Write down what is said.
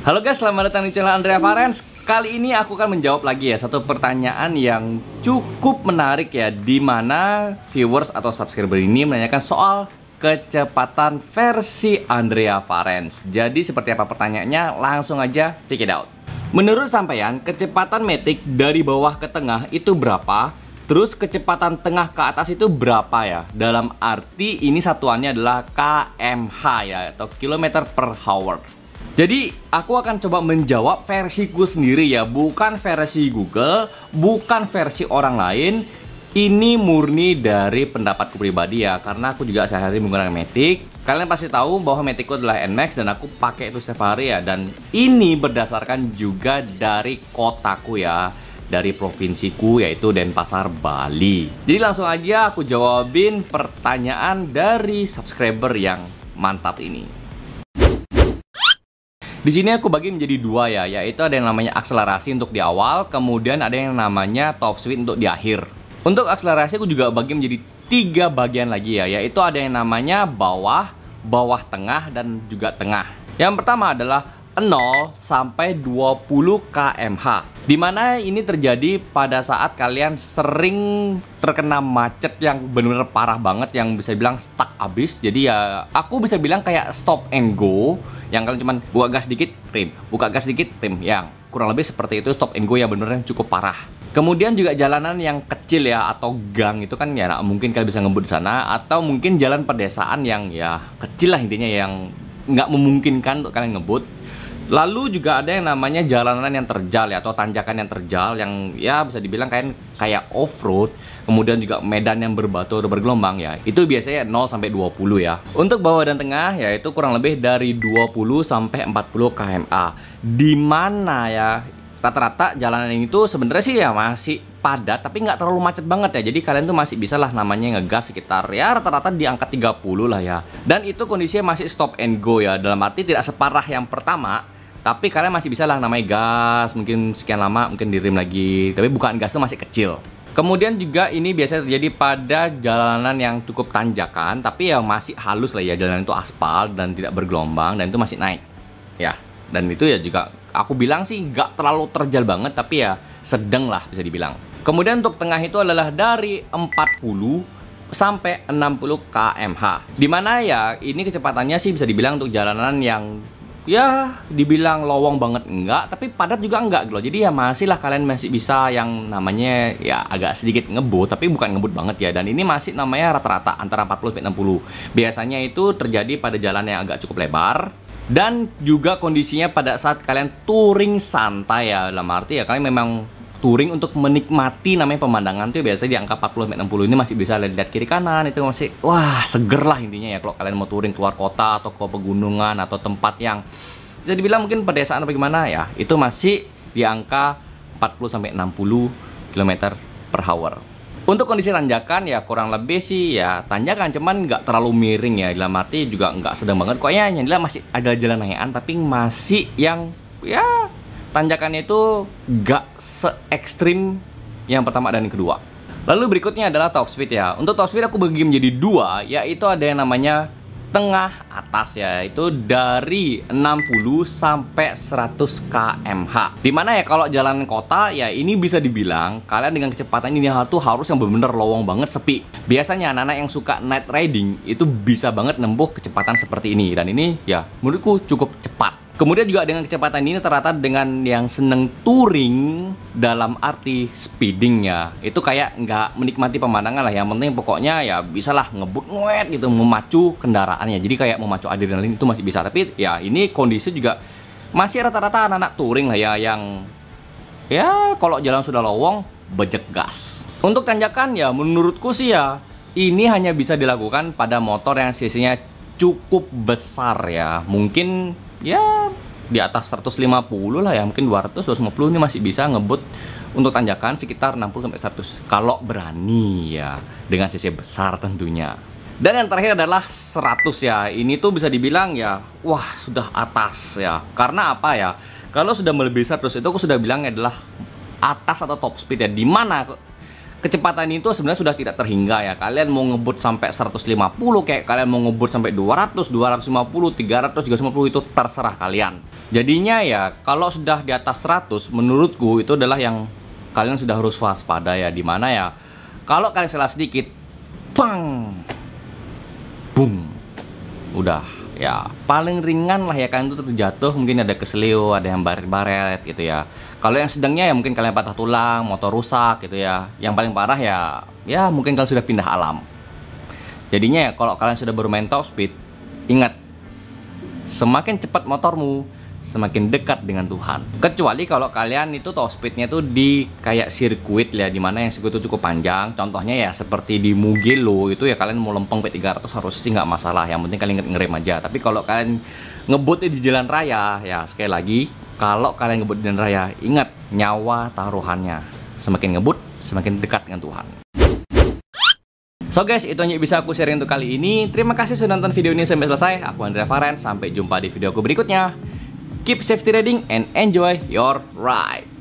Halo guys, selamat datang di channel Andrea Farens. Kali ini aku akan menjawab lagi ya satu pertanyaan yang cukup menarik ya, dimana viewers atau subscriber ini menanyakan soal kecepatan versi Andrea Farens. Jadi seperti apa pertanyaannya? Langsung aja check it out. Menurut sampean, kecepatan Matic dari bawah ke tengah itu berapa? Terus kecepatan tengah ke atas itu berapa ya? Dalam arti ini satuannya adalah kmh ya, atau kilometer per hour. Jadi aku akan coba menjawab versiku sendiri ya, bukan versi Google, bukan versi orang lain. Ini murni dari pendapatku pribadi ya, karena aku juga sehari-hari menggunakan Matic. Kalian pasti tahu bahwa Maticku adalah NMAX dan aku pakai itu setiap hari ya. Dan ini berdasarkan juga dari kotaku ya, dari provinsiku yaitu Denpasar, Bali. Jadi langsung aja aku jawabin pertanyaan dari subscriber yang mantap ini. Di sini aku bagi menjadi dua ya, yaitu ada yang namanya akselerasi untuk di awal, kemudian ada yang namanya top speed untuk di akhir. Untuk akselerasi aku juga bagi menjadi 3 bagian lagi ya, yaitu ada yang namanya bawah, bawah tengah, dan juga tengah. Yang pertama adalah 0 sampai 20 kmh, dimana ini terjadi pada saat kalian sering terkena macet yang benar-benar parah banget, yang bisa bilang stuck abis. Jadi ya aku bisa bilang kayak stop and go, yang kalian cuman buka gas dikit rem, buka gas dikit rem, yang kurang lebih seperti itu stop and go yang benar-benar cukup parah. Kemudian juga jalanan yang kecil ya, atau gang itu kan ya, nah, mungkin kalian bisa ngebut di sana, atau mungkin jalan pedesaan yang ya kecil lah intinya, yang nggak memungkinkan untuk kalian ngebut. Lalu juga ada yang namanya jalanan yang terjal ya, atau tanjakan yang terjal, yang ya bisa dibilang kayak off-road. Kemudian juga medan yang berbatu atau bergelombang ya, itu biasanya 0 sampai 20 ya. Untuk bawah dan tengah ya itu kurang lebih dari 20 sampai 40 kmh. Dimana ya rata-rata jalanan itu sebenarnya sih ya masih padat, tapi nggak terlalu macet banget ya. Jadi kalian tuh masih bisa lah namanya ngegas sekitar ya rata-rata di angka 30 lah ya. Dan itu kondisinya masih stop and go ya, dalam arti tidak separah yang pertama, tapi kalian masih bisa lah namanya gas, mungkin sekian lama mungkin direm lagi, tapi bukaan gas itu masih kecil. Kemudian juga ini biasanya terjadi pada jalanan yang cukup tanjakan, tapi ya masih halus lah ya, jalanan itu aspal dan tidak bergelombang, dan itu masih naik ya. Dan itu ya juga aku bilang sih nggak terlalu terjal banget, tapi ya sedang lah bisa dibilang. Kemudian untuk tengah itu adalah dari 40 sampai 60 kmh, dimana ya ini kecepatannya sih bisa dibilang untuk jalanan yang ya dibilang lowong banget enggak, tapi padat juga enggak gitu. Jadi ya masih lah kalian masih bisa yang namanya ya agak sedikit ngebut, tapi bukan ngebut banget ya. Dan ini masih namanya rata-rata antara 40 sampai 60. Biasanya itu terjadi pada jalan yang agak cukup lebar, dan juga kondisinya pada saat kalian touring santai ya, dalam arti ya kalian memang touring untuk menikmati namanya pemandangan tuh biasanya di angka 40 sampai 60. Ini masih bisa lihat kiri kanan, itu masih wah seger lah intinya ya kalau kalian mau touring keluar kota atau ke pegunungan atau tempat yang bisa dibilang mungkin pedesaan apa gimana ya, itu masih di angka 40 sampai 60 km per hour. Untuk kondisi tanjakan ya kurang lebih sih ya tanjakan, cuman nggak terlalu miring ya, dalam arti juga nggak sedang banget. Pokoknya yang masih ada jalan naekan, tapi masih yang ya tanjakannya itu gak se-ekstrim yang pertama dan yang kedua. Lalu berikutnya adalah top speed ya. Untuk top speed aku bagi menjadi 2, yaitu ada yang namanya tengah atas ya, itu dari 60 sampai 100 kmh. Dimana ya kalau jalan kota ya ini bisa dibilang kalian dengan kecepatan ini harus yang benar-benar lowong banget, sepi. Biasanya anak-anak yang suka night riding itu bisa banget nempuh kecepatan seperti ini, dan ini ya menurutku cukup cepat. Kemudian juga dengan kecepatan ini ternyata dengan yang seneng touring dalam arti speedingnya itu kayak nggak menikmati pemandangan lah. Yang penting pokoknya ya bisalah ngebut nguet gitu, memacu kendaraannya. Jadi kayak memacu adrenalin itu masih bisa. Tapi ya ini kondisi juga masih rata-rata anak-anak touring lah ya, yang ya kalau jalan sudah lowong bejek gas. Untuk tanjakan ya menurutku sih ya ini hanya bisa dilakukan pada motor yang cc-nya cukup besar ya, mungkin ya di atas 150 lah ya, mungkin 200 250 ini masih bisa ngebut untuk tanjakan sekitar 60 sampai 100 kalau berani ya, dengan cc besar tentunya. Dan yang terakhir adalah 100 ya. Ini tuh bisa dibilang ya wah sudah atas ya. Karena apa ya? Kalau sudah melebihi 100 itu aku sudah bilang adalah atas atau top speed ya, dimana kecepatan itu sebenarnya sudah tidak terhingga ya. Kalian mau ngebut sampai 150, kayak kalian mau ngebut sampai 200, 250, 300, 350, itu terserah kalian. Jadinya ya kalau sudah di atas 100, menurutku itu adalah yang kalian sudah harus waspada ya. Dimana ya kalau kalian salah sedikit, pang, boom, udah ya paling ringan lah ya, kalian itu terjatuh, mungkin ada keselio, ada yang baret-baret gitu ya. Kalau yang sedangnya ya mungkin kalian patah tulang, motor rusak gitu ya. Yang paling parah ya mungkin kalian sudah pindah alam. Jadinya ya kalau kalian sudah bermain top speed, ingat, semakin cepat motormu, semakin dekat dengan Tuhan. Kecuali kalau kalian itu top speednya tuh di kayak sirkuit ya, dimana yang sirkuit itu cukup panjang. Contohnya ya seperti di Mugello itu ya, kalian mau lempeng P300 harus sih nggak masalah. Yang penting kalian ngerem aja. Tapi kalau kalian ngebut di jalan raya, ya sekali lagi, kalau kalian ngebut di jalan raya, ingat, nyawa taruhannya. Semakin ngebut, semakin dekat dengan Tuhan. So guys, itu yang bisa aku sharing untuk kali ini. Terima kasih sudah nonton video ini sampai selesai. Aku Andrea Faren, sampai jumpa di video aku berikutnya. Keep safety riding and enjoy your ride.